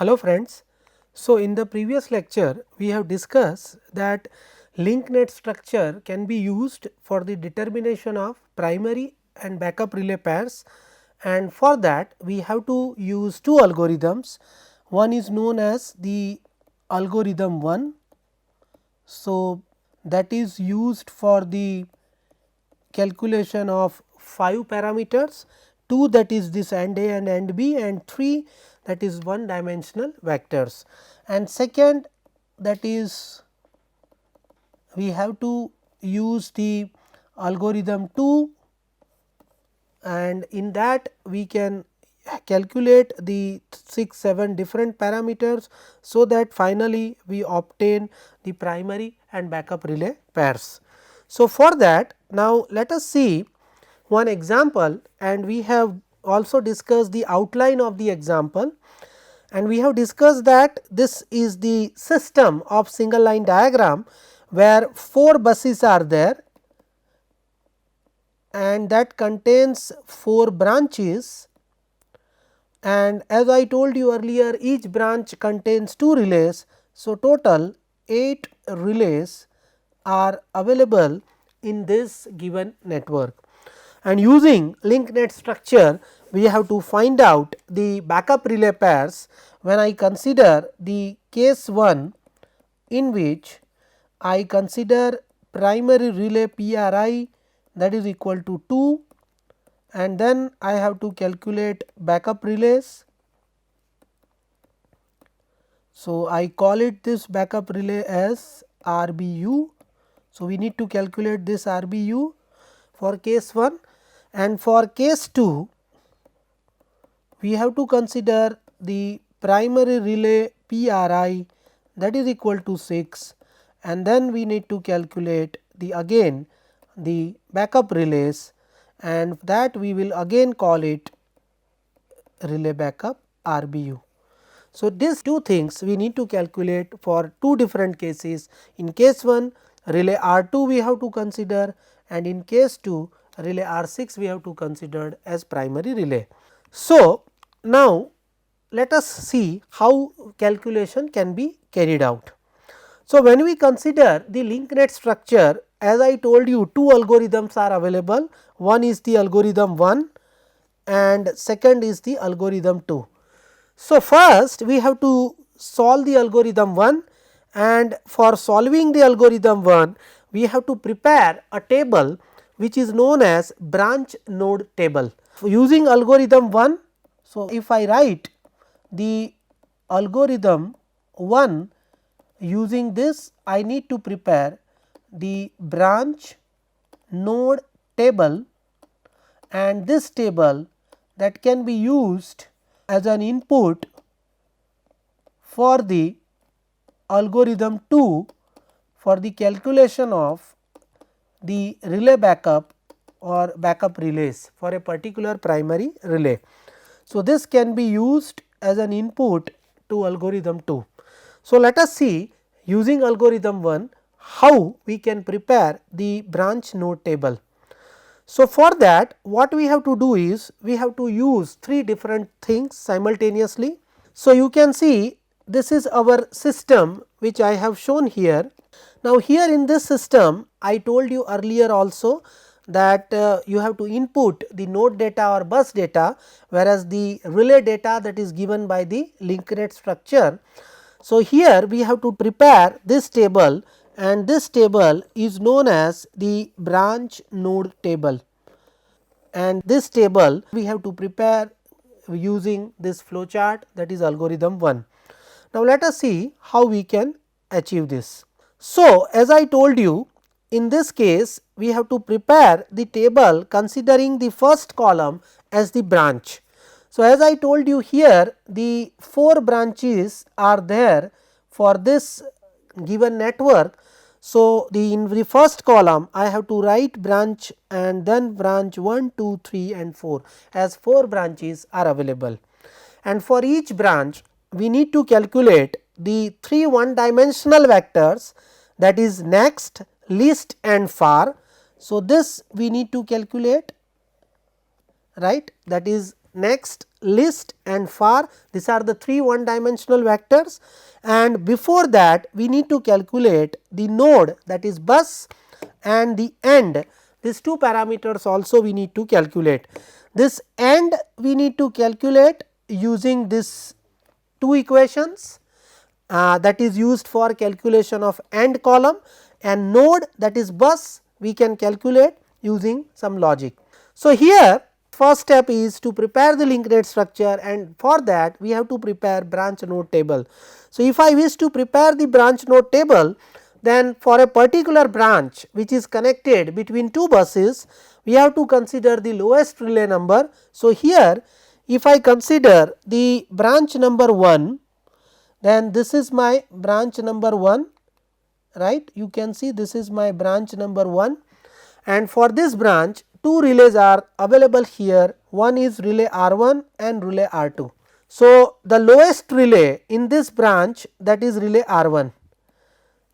Hello friends. So, in the previous lecture we have discussed that linked net structure can be used for the determination of primary and backup relay pairs, and for that we have to use two algorithms. One is known as the algorithm 1. So, that is used for the calculation of 5 parameters, 2 that is this AND A and AND B, and 3 that is one dimensional vectors. And second, that is we have to use the algorithm 2, and in that we can calculate the 6 7 different parameters, so that finally we obtain the primary and backup relay pairs. So, for that now let us see one example, and we have also discussed the outline of the example, and we have discussed that this is the system of single line diagram where 4 buses are there and that contains 4 branches, and as I told you earlier, each branch contains 2 relays. So, total 8 relays are available in this given network, and using linked net structure we have to find out the backup relay pairs when I consider the case 1 in which I consider primary relay PRI that is equal to 2, and then I have to calculate backup relays. So, I call it this backup relay as RBU. So, we need to calculate this RBU for case 1, and for case 2 we have to consider the primary relay PRI that is equal to 6, and then we need to calculate the again the backup relays, and that we will again call it relay backup RBU. So, these two things we need to calculate for two different cases. In case 1 relay R2 we have to consider, and in case 2 relay R6 we have to consider as primary relay. So, now let us see how calculation can be carried out. So, when we consider the linked net structure, as I told you, two algorithms are available. One is the algorithm 1 and second is the algorithm 2. So, first we have to solve the algorithm 1, and for solving the algorithm 1 we have to prepare a table which is known as branch node table. Using algorithm 1, so if I write the algorithm 1 using this, I need to prepare the branch node table, and this table that can be used as an input for the algorithm 2 for the calculation of the relay backup or backup relays for a particular primary relay. So, this can be used as an input to algorithm 2. So, let us see using algorithm 1 how we can prepare the branch node table. So, for that what we have to do is we have to use 3 different things simultaneously. So, you can see this is our system which I have shown here. Now, here in this system I told you earlier also that you have to input the node data or bus data, whereas the relay data that is given by the linked net structure. So, here we have to prepare this table, and this table is known as the branch node table, and this table we have to prepare using this flow chart, that is algorithm 1. Now, let us see how we can achieve this. So, as I told you, in this case we have to prepare the table considering the first column as the branch. So, as I told you here, the 4 branches are there for this given network. So, in the first column I have to write branch and then branch 1, 2, 3 and 4, as 4 branches are available, and for each branch we need to calculate the 3 one dimensional vectors, that is next, least and far. So, this we need to calculate, right, that is next, list and far. These are the 3 one dimensional vectors, and before that we need to calculate the node, that is bus, and the end. These 2 parameters also we need to calculate. This end we need to calculate using this 2 equations that is used for calculation of end column, and node, that is bus, we can calculate using some logic. So, here first step is to prepare the linked net structure, and for that we have to prepare branch node table. So, if I wish to prepare the branch node table, then for a particular branch which is connected between 2 buses, we have to consider the lowest relay number. So, here if I consider the branch number 1, then this is my branch number 1, right. You can see this is my branch number 1, and for this branch 2 relays are available here. One is relay R1 and relay R2. So, the lowest relay in this branch, that is relay R1.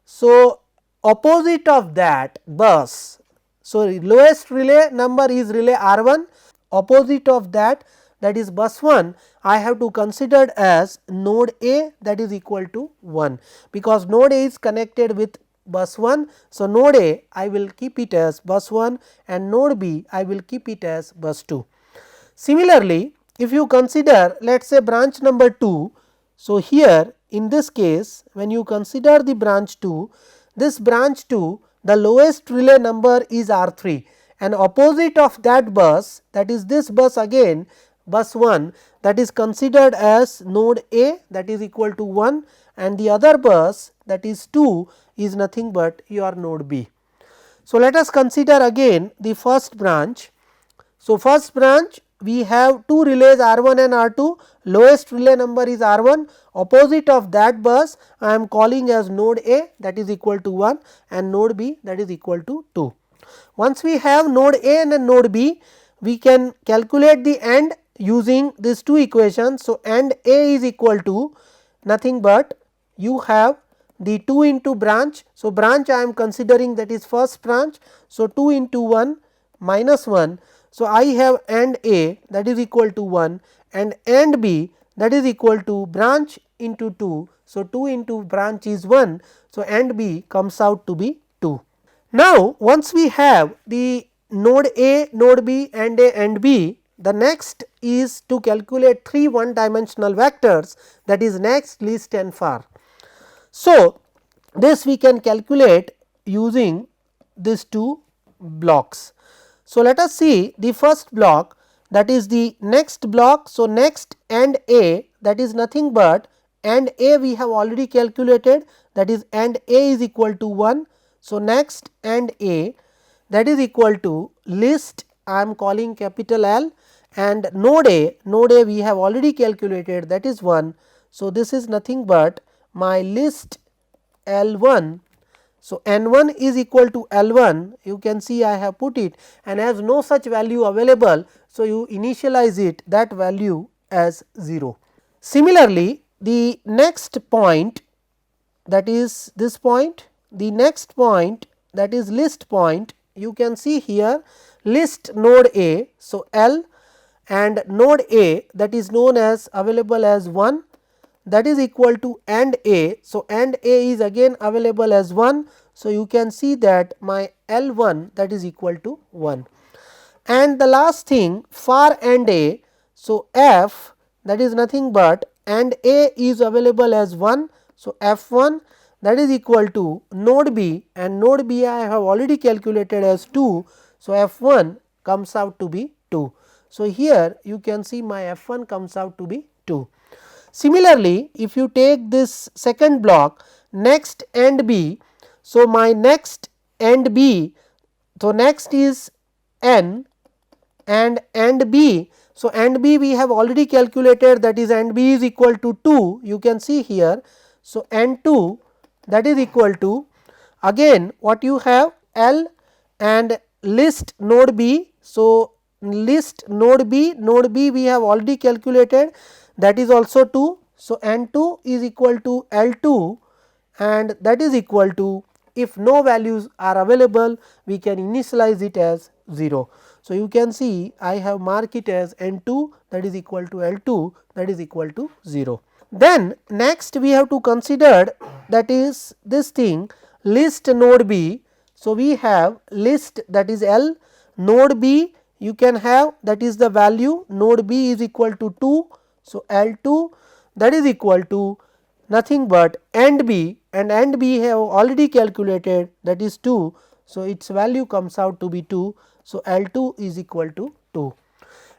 So, opposite of that bus, so lowest relay number is relay R1, opposite of that, that is bus 1, I have to consider as node A, that is equal to 1, because node A is connected with bus 1. So, node A I will keep it as bus 1 and node B I will keep it as bus 2. Similarly, if you consider, let us say branch number 2. So, here in this case when you consider the branch 2, this branch 2, the lowest relay number is R3, and opposite of that bus, that is this bus again, bus 1, that is considered as node A, that is equal to 1, and the other bus, that is 2, is nothing but your node B. So, let us consider again the first branch. So, first branch we have 2 relays R1 and R2, lowest relay number is R1, opposite of that bus I am calling as node A, that is equal to 1, and node B, that is equal to 2. Once we have node A and node B, we can calculate the end using these 2 equations. So, end A is equal to nothing but you have the 2 into branch. So, branch I am considering, that is first branch. So, 2 into 1 minus 1. So, I have end A, that is equal to 1, and end B, that is equal to branch into 2. So, 2 into branch is 1. So, end B comes out to be 2. Now, once we have the node A, node B, end A, end B, the next is to calculate 3 one dimensional vectors, that is next, list and far. So, this we can calculate using these 2 blocks. So, let us see the first block, that is the next block. So, next and A, that is nothing but and A we have already calculated, that is and A is equal to 1. So, next and A, that is equal to list, I am calling capital L, and node A we have already calculated, that is 1. So, this is nothing but my list L1. So, N1 is equal to L1, you can see I have put it, and as no such value available. So, you initialize it, that value as 0. Similarly, the next point, that is this point, the next point, that is list point, you can see here list node A. So, L and node A, that is known as available as 1, that is equal to and A. So, and A is again available as 1. So, you can see that my L1, that is equal to 1. And the last thing, far and A. So, F, that is nothing but and A is available as 1. So, F1, that is equal to node B, and node B I have already calculated as 2. So, F1 comes out to be 2. So, here you can see my F1 comes out to be 2. Similarly, if you take this second block, next and B. So, my next and B, so next is N and B. So, and B we have already calculated, that is and B is equal to 2, you can see here. So, N2, that is equal to again what you have L and list node B. So, list node B we have already calculated, that is also 2. So, N2 is equal to L2, and that is equal to if no values are available, we can initialize it as 0. So, you can see I have marked it as N2 that is equal to L2 that is equal to 0. Then next we have to consider, that is this thing, list node B. So, we have list, that is L, node B you can have, that is the value node B is equal to 2. So, L2 that is equal to nothing but AND B, and AND B have already calculated, that is 2. So, its value comes out to be 2. So, L2 is equal to 2,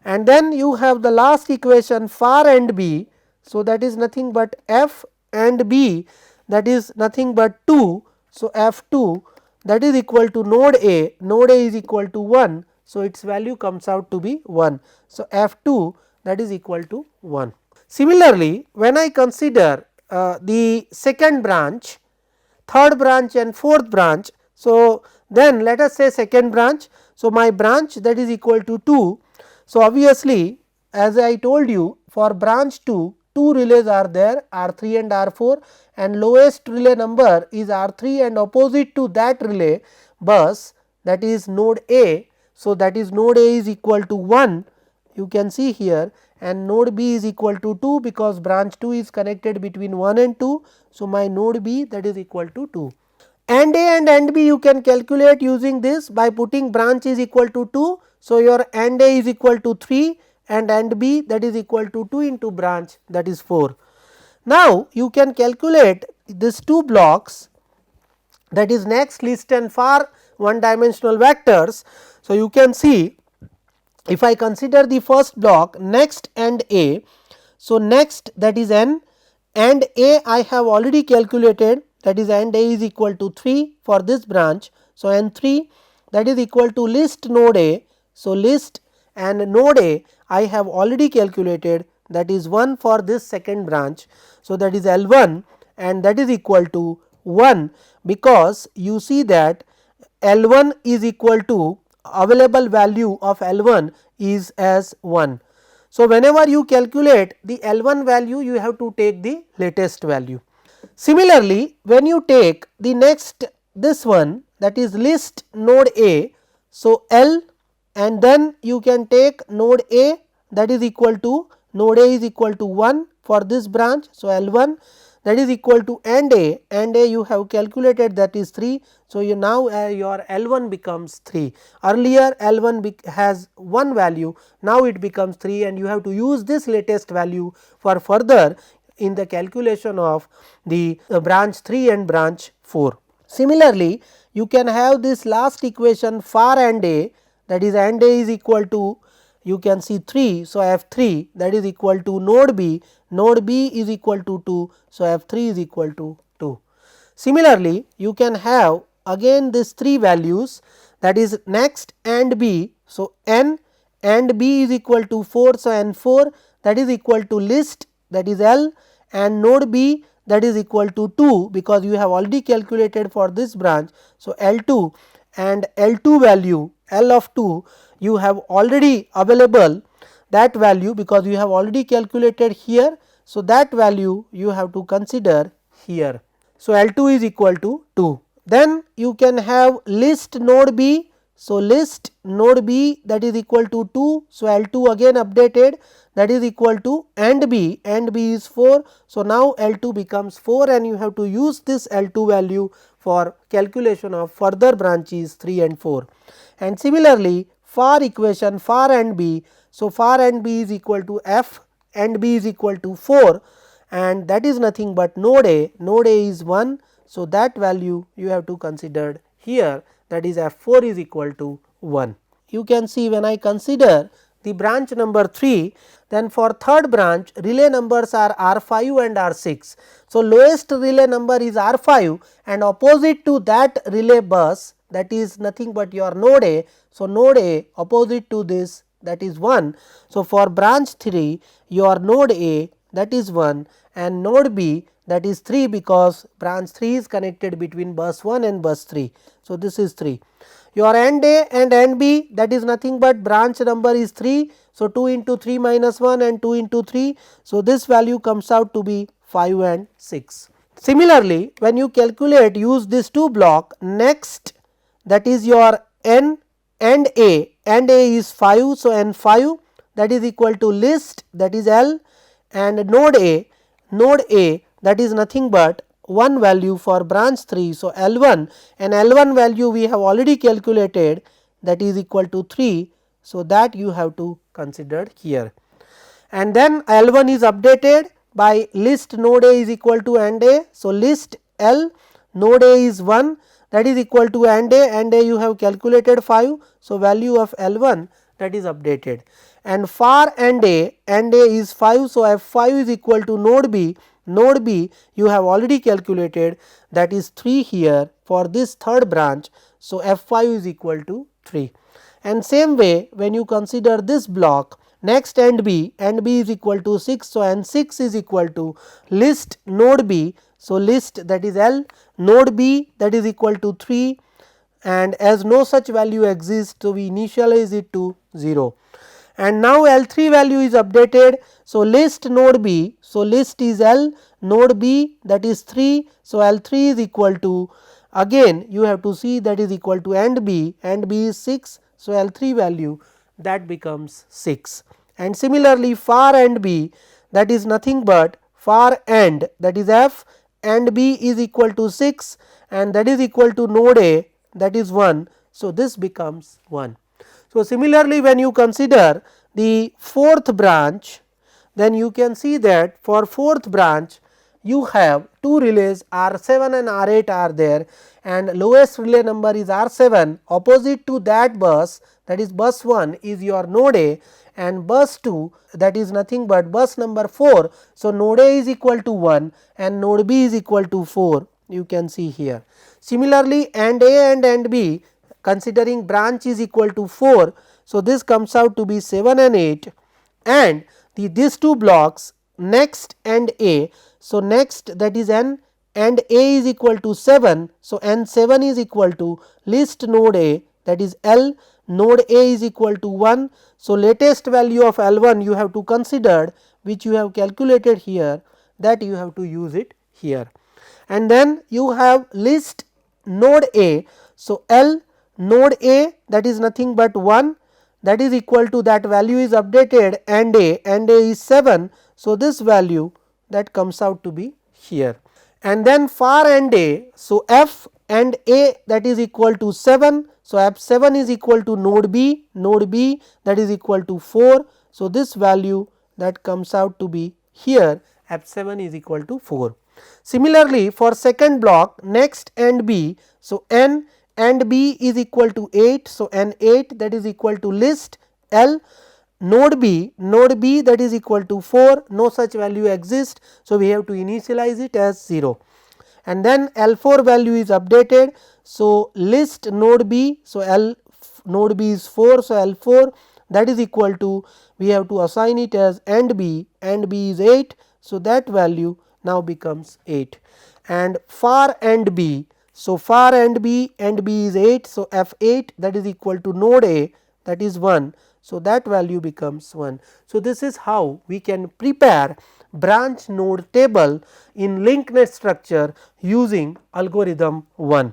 and then you have the last equation for AND B. So, that is nothing but F and B, that is nothing but 2. So, F2 that is equal to node A is equal to 1. So, its value comes out to be 1. So, F2 that is equal to 1. Similarly, when I consider the second branch, third branch and fourth branch. So, then let us say second branch. So, my branch that is equal to 2. So, obviously, as I told you, for branch 2, 2 relays are there, R3 and R4, and lowest relay number is R3, and opposite to that relay bus, that is node A. So, that is node A is equal to 1, you can see here, and node B is equal to 2 because branch 2 is connected between 1 and 2. So, my node B that is equal to 2. AND A and AND B you can calculate using this by putting branch is equal to 2. So, your AND A is equal to 3 and AND B that is equal to 2 into branch, that is 4. Now, you can calculate these two blocks, that is next, list and far one dimensional vectors. So, you can see if I consider the first block next and A. So, next that is N and A I have already calculated, that is AND A is equal to 3 for this branch. So, N3 that is equal to list node A. So, list and node A I have already calculated, that is 1 for this second branch. So, that is L1 and that is equal to 1, because you see that L1 is equal to available value of L1 is as 1. So, whenever you calculate the L1 value, you have to take the latest value. Similarly, when you take the next this one, that is list node A. So, L, and then you can take node A that is equal to, node A is equal to 1 for this branch. So, L1 that is equal to AND A you have calculated, that is 3. So, you now your L1 becomes 3. Earlier L1 has 1 value, now it becomes 3, and you have to use this latest value for further in the calculation of the branch 3 and branch 4. Similarly, you can have this last equation for AND A, that is AND A is equal to, you can see 3. So, F3 that is equal to node B is equal to 2. So, F3 is equal to 2. Similarly, you can have again this 3 values, that is next and B. So, N and B is equal to 4. So, N4 that is equal to list, that is L, and node B that is equal to 2, because you have already calculated for this branch. So, L2 and L2 value, L of 2 you have already available that value, because you have already calculated here. So, that value you have to consider here. So, L2 is equal to 2. Then you can have list node B. So, list node B that is equal to 2. So, L2 again updated, that is equal to AND B is 4. So, now L2 becomes 4, and you have to use this L2 value for calculation of further branches 3 and 4. And similarly, for equation for AND B. So, for AND B is equal to F and B is equal to 4, and that is nothing but node A is 1. So, that value you have to consider here, that is F4 is equal to 1. You can see when I consider the branch number 3, then for third branch relay numbers are R5 and R6. So, lowest relay number is R5, and opposite to that relay bus, that is nothing but your node A. So, node A opposite to this, that is 1. So, for branch 3 your node A that is 1 and node B that is 3, because branch 3 is connected between bus 1 and bus 3. So, this is 3. Your AND A and AND B that is nothing but branch number is 3. So, 2 into 3 minus 1 and 2 into 3. So, this value comes out to be 5 and 6. Similarly, when you calculate use this 2 block, next that is your n and a is 5. So, n 5 that is equal to list, that is L, and node A that is nothing but one value for branch 3. So, L1, and L1 value we have already calculated, that is equal to 3. So, that you have to consider here, and then L1 is updated by list node A is equal to AND A. So, list L node A is 1, that is equal to AND A you have calculated 5. So, value of L1 that is updated, and for AND A is 5. So, F5 is equal to node B you have already calculated, that is 3 here for this third branch. So, F5 is equal to 3, and same way when you consider this block, next AND B is equal to 6. So, and 6 is equal to list node B. So, list that is L node B that is equal to 3, and as no such value exists, so we initialize it to 0, and now L3 value is updated. So, list node B, so list is L node B that is 3. So, L3 is equal to, again you have to see, that is equal to AND B is 6. So, L3 value that becomes 6, and similarly for AND B, that is nothing but for AND, that is F AND B is equal to 6, and that is equal to node A, that is 1. So, this becomes 1. So, similarly when you consider the fourth branch, then you can see that for fourth branch you have two relays R7 and R8 are there, and lowest relay number is R7. Opposite to that bus, that is bus 1 is your node A, and bus 2 that is nothing but bus number 4. So, node A is equal to 1 and node B is equal to 4, you can see here. Similarly, AND A and AND B considering branch is equal to 4. So, this comes out to be 7 and 8, and these two blocks next AND A. So, next that is N and A is equal to 7. So, N7 is equal to list node A, that is L node A is equal to 1. So, latest value of L1 you have to consider, which you have calculated here, that you have to use it here, and then you have list node A. So, L node A that is nothing but 1, that is equal to, that value is updated, AND A is 7. So, this value that comes out to be here, and then for AND A. So, F and A that is equal to 7. So, F7 is equal to node B that is equal to 4. So, this value that comes out to be here, F7 is equal to 4. Similarly, for second block next AND B. So, N and B is equal to 8. So, N8 that is equal to list L node B that is equal to 4, no such value exists. So, we have to initialize it as 0, and then L4 value is updated. So, list node B. So, L node B is 4. So, L4 that is equal to, we have to assign it as AND B is 8. So, that value now becomes 8, and for AND B. So, for AND B is 8. So, F8 that is equal to node A, that is 1. So, that value becomes 1. So, this is how we can prepare branch node table in LINKNET structure using algorithm 1.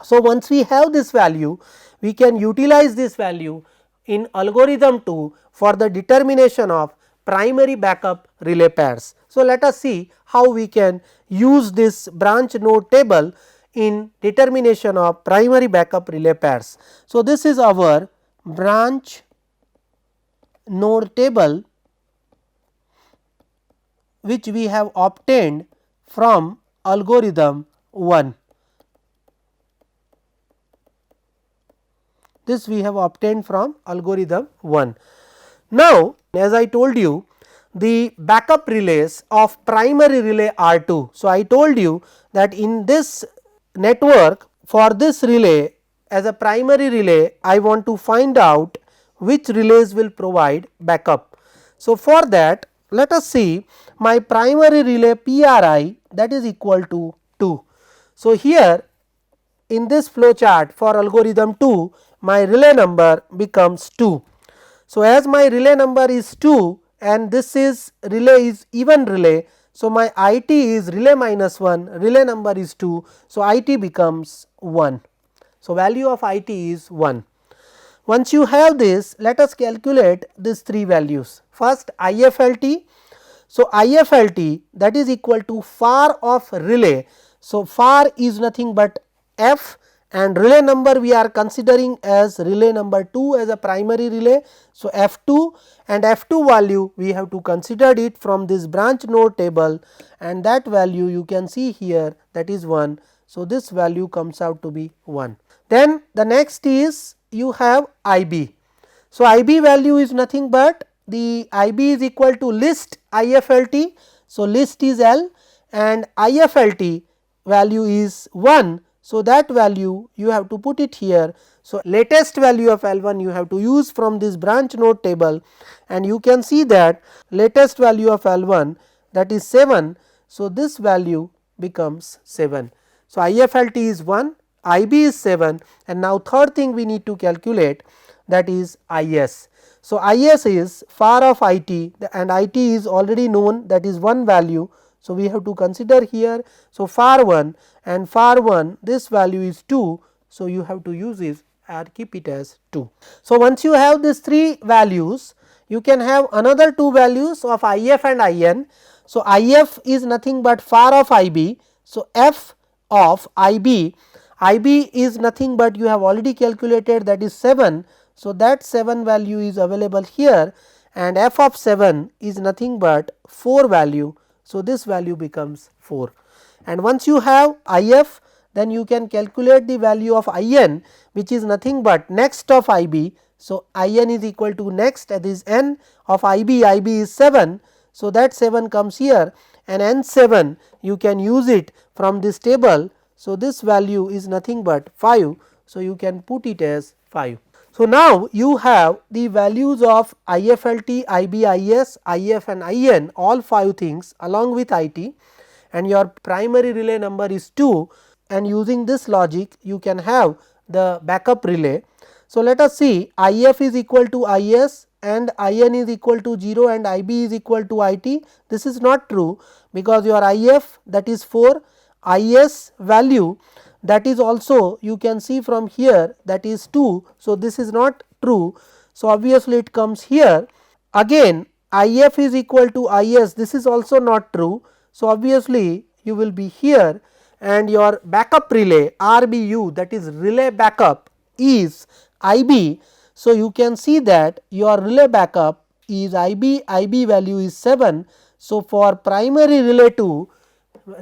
So, once we have this value, we can utilize this value in algorithm 2 for the determination of primary backup relay pairs. So, let us see how we can use this branch node table in determination of primary backup relay pairs. So, this is our branch node table which we have obtained from algorithm 1. This we have obtained from algorithm 1. Now, as I told you, the backup relays of primary relay are 2. So, I told you that in this network, for this relay as a primary relay, I want to find out which relays will provide backup. So, for that, let us see my primary relay PRI, that is equal to 2. So, here in this flow chart for algorithm 2, my relay number becomes 2. So, as my relay number is 2 and this is relay is even relay. So, my IT is relay minus 1, relay number is 2. So, IT becomes 1. So, value of IT is 1. Once you have this, let us calculate these 3 values. First IFLT. So, IFLT, that is equal to far of relay. So, far is nothing but F, and relay number we are considering as relay number 2 as a primary relay. So, F2, and F2 value we have to consider it from this branch node table, and that value you can see here, that is 1. So, this value comes out to be 1. Then the next is you have IB. So, IB value is nothing but the IB is equal to list IFLT. So, list is L and IFLT value is 1. So, that value you have to put it here. So, latest value of L1 you have to use from this branch node table, and you can see that latest value of L1, that is 7. So, this value becomes 7. So, IFLT is 1, IB is 7, and now third thing we need to calculate, that is IS. So, IS is far of IT, and IT is already known, that is 1 value. So, we have to consider here. So, far 1 and far 1, this value is 2. So, you have to use it and keep it as 2. So, once you have these 3 values, you can have another 2 values of IF and IN. So, IF is nothing but far of IB. So, F of IB, IB is nothing but you have already calculated, that is 7. So, that 7 value is available here, and F of 7 is nothing but 4 value. So, this value becomes 4, and once you have IF, then you can calculate the value of IN, which is nothing but next of IB. So, IN is equal to next, that is N of IB, IB is 7. So, that 7 comes here, and N7 you can use it from this table. So, this value is nothing but 5. So, you can put it as 5. So, now you have the values of IFLT, IB, IS, IF and IN, all 5 things along with IT, and your primary relay number is 2, and using this logic you can have the backup relay. So, let us see, IF is equal to IS and IN is equal to 0 and IB is equal to IT. This is not true, because your IF, that is 4, IS value, that is also you can see from here, that is 2. So, this is not true. So, obviously, it comes here. Again IF is equal to IS, this is also not true. So, obviously, you will be here, and your backup relay RBU, that is relay backup, is IB. So, you can see that your relay backup is IB, IB value is 7. So, for primary relay 2,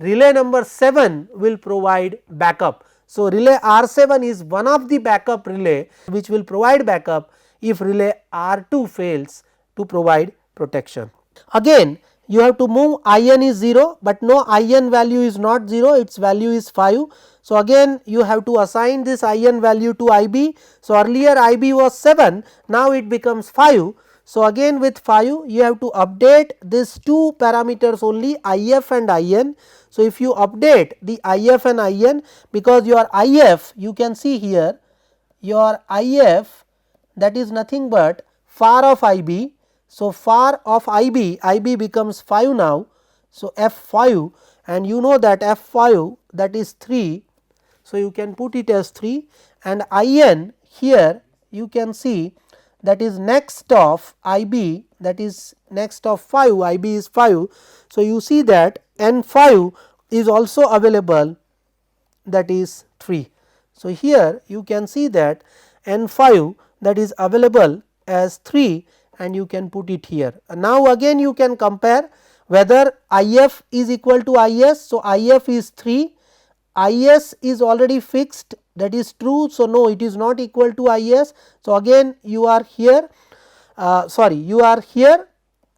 relay number 7 will provide backup. So, relay R7 is one of the backup relay which will provide backup if relay R2 fails to provide protection. Again you have to move, IN is 0, but no, IN value is not 0, its value is 5. So, again you have to assign this IN value to IB. So, earlier IB was 7, now it becomes 5. So, again with 5 you have to update these 2 parameters only, IF and IN. So, if you update the IF and IN, because your IF, you can see here, your IF, that is nothing but far of IB. So, far of IB, IB becomes 5 now. So, F5, and you know that F5, that is 3. So, you can put it as 3, and IN here you can see, that is next of IB, that is next of 5, IB is 5. So, you see that N5 is also available, that is 3. So, here you can see that N5 that is available as 3, and you can put it here. Now, again you can compare whether IF is equal to IS. So, IF is 3, IS is already fixed, that is true. So, no, it is not equal to IS. So, again you are here, you are here,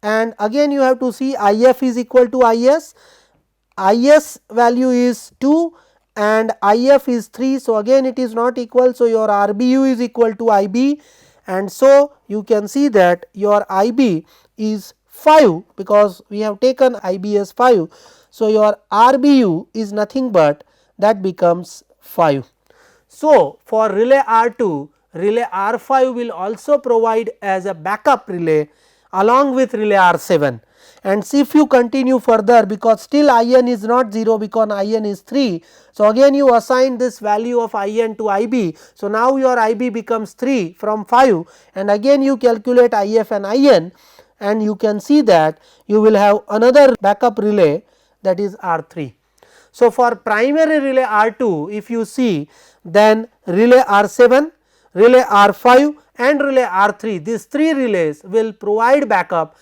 and again you have to see IF is equal to IS, IS value is 2 and IF is 3. So, again it is not equal. So, your RBU is equal to IB, and so you can see that your IB is 5, because we have taken IB as 5. So, your RBU is nothing but that becomes 5. So, for relay R2, relay R5 will also provide as a backup relay along with relay R7, and see if you continue further, because still IN is not 0 because IN is 3. So, again you assign this value of IN to IB. So, now your IB becomes 3 from 5, and again you calculate IF and IN, and you can see that you will have another backup relay, that is R3. So, for primary relay R2, if you see, then relay R7, relay R5 and relay R3, these 3 relays will provide backup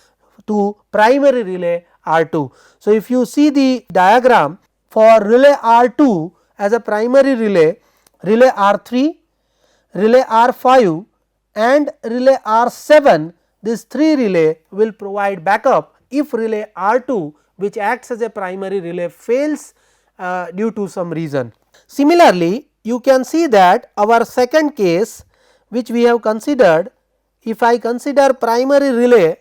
to primary relay R2. So, if you see the diagram for relay R2 as a primary relay, relay R3, relay R5 and relay R7, these 3 relay will provide backup if relay R2, which acts as a primary relay, fails due to some reason. Similarly, you can see that our second case which we have considered, if I consider primary relay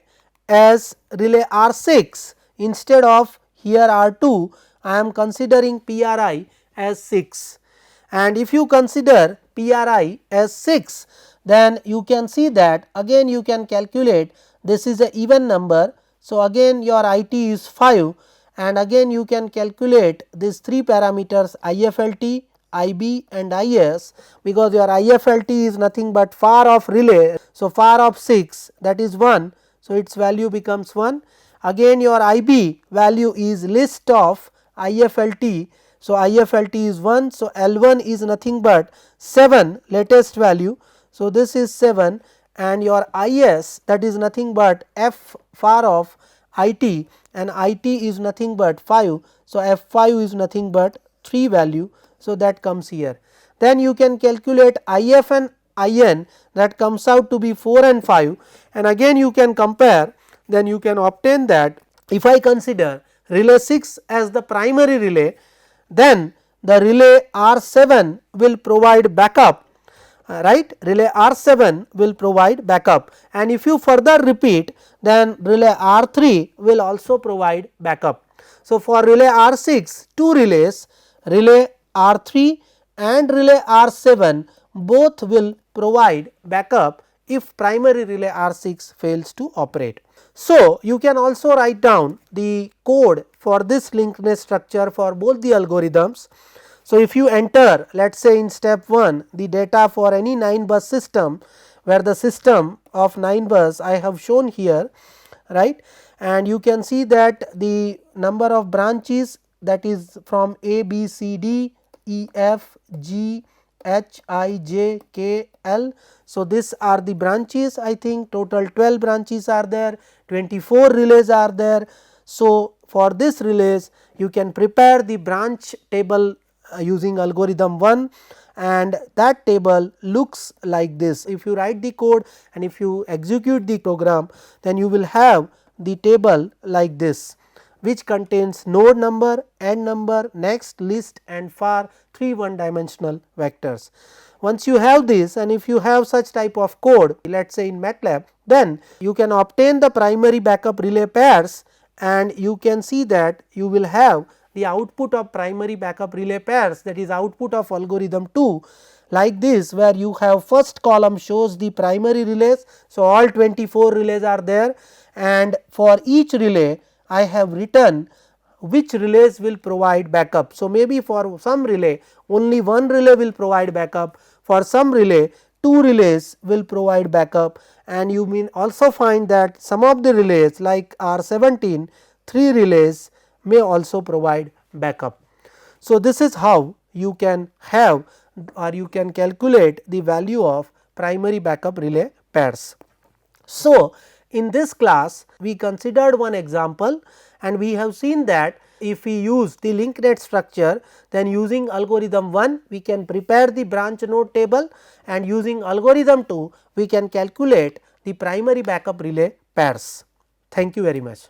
as relay R6 instead of here R2, I am considering PRI as 6, and if you consider PRI as 6, then you can see that again you can calculate, this is a even number. So, again your IT is 5, and again you can calculate these 3 parameters IFLT, IB and IS, because your IFLT is nothing but far off relay. So, far off 6, that is 1. So, its value becomes 1. Again your IB value is list of IFLT. So, IFLT is 1. So, L1 is nothing but 7 latest value. So, this is 7, and your IS, that is nothing but F far off IT, and IT is nothing but 5. So, F5 is nothing but 3 value. So, that comes here. Then you can calculate IF and IN, that comes out to be 4 and 5, and again you can compare, then you can obtain that if I consider relay 6 as the primary relay, then the relay R7 will provide backup, right, relay R7 will provide backup, and if you further repeat, then relay R3 will also provide backup. So, for relay R6, 2 relays, relay R3 and relay R7 both will provide backup if primary relay R6 fails to operate. So, you can also write down the code for this linked net structure for both the algorithms. So, if you enter, let us say in step 1 the data for any 9 bus system, where the system of 9 bus I have shown here, right, and you can see that the number of branches, that is from A, B, C, D, E, F, G, H, I, J, K, L. So, these are the branches, I think total 12 branches are there, 24 relays are there. So, for this relays you can prepare the branch table using algorithm 1, and that table looks like this. If you write the code and if you execute the program, then you will have the table like this, which contains node number, end number, next, list and far, 3 one-dimensional vectors. Once you have this, and if you have such type of code, let us say in MATLAB, then you can obtain the primary backup relay pairs, and you can see that you will have the output of primary backup relay pairs, that is output of algorithm 2 like this, where you have first column shows the primary relays. So, all 24 relays are there, and for each relay I have written which relays will provide backup. So, maybe for some relay only one relay will provide backup, for some relay 2 relays will provide backup, and you may also find that some of the relays like R17 3 relays may also provide backup. So, this is how you can have or you can calculate the value of primary backup relay pairs. So, in this class we considered one example, and we have seen that if we use the linked net structure, then using algorithm 1 we can prepare the branch node table, and using algorithm 2 we can calculate the primary backup relay pairs. Thank you very much.